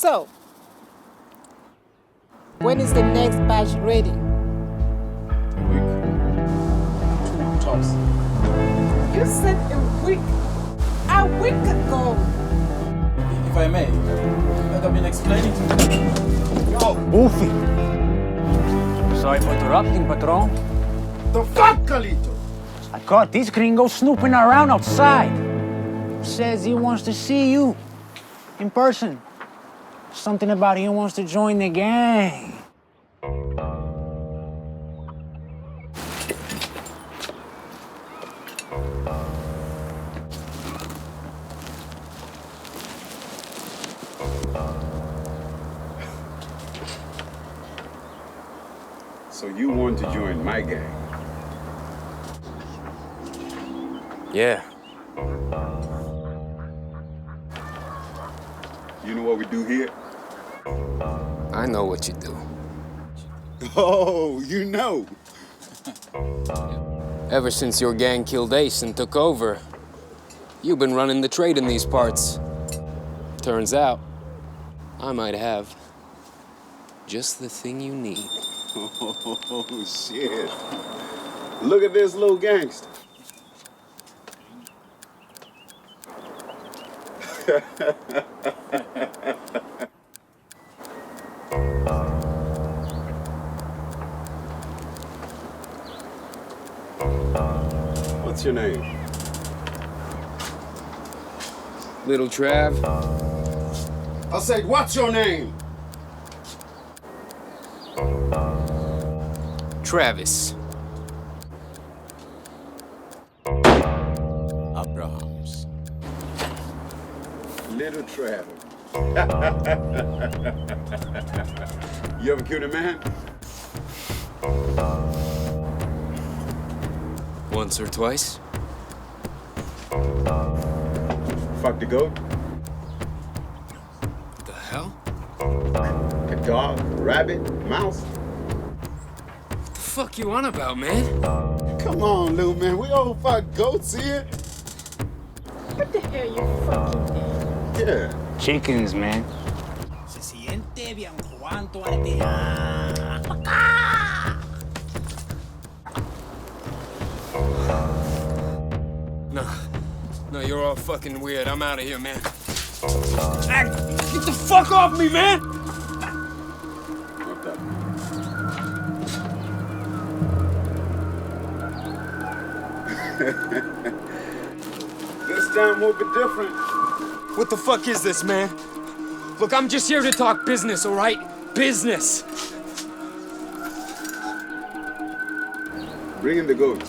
So, when is the next batch ready? A week. 2 tops. You said a week. A week ago. If I may, like I've been explaining to you. Yo! Goofy! Sorry for interrupting, Patron. The fuck, Calito? I caught these gringos snooping around outside. Says he wants to see you in person. Something about he wants to join the gang. So you want to join my gang? Yeah. You know what we do here? I know what you do. Oh, you know. Ever since your gang killed Ace and took over, you've been running the trade in these parts. Turns out, I might have just the thing you need. Oh, shit. Look at this little gangster. What's your name? Little Trav, I said, what's your name? Travis. Abrahams. Little Travis. You ever killed a man? Once or twice. Fuck the goat? The hell? A dog? Rabbit? Mouse? What the fuck you on about, man? Come on, little man. We all fuck goats here. What the hell you fucking did? Yeah. Chickens, man. Se siente bien cuanto No, you're all fucking weird. I'm out of here, man. Ah, get the fuck off me, man! What the? This time will be different. What the fuck is this, man? Look, I'm just here to talk business, all right? Business. Bring in the goat.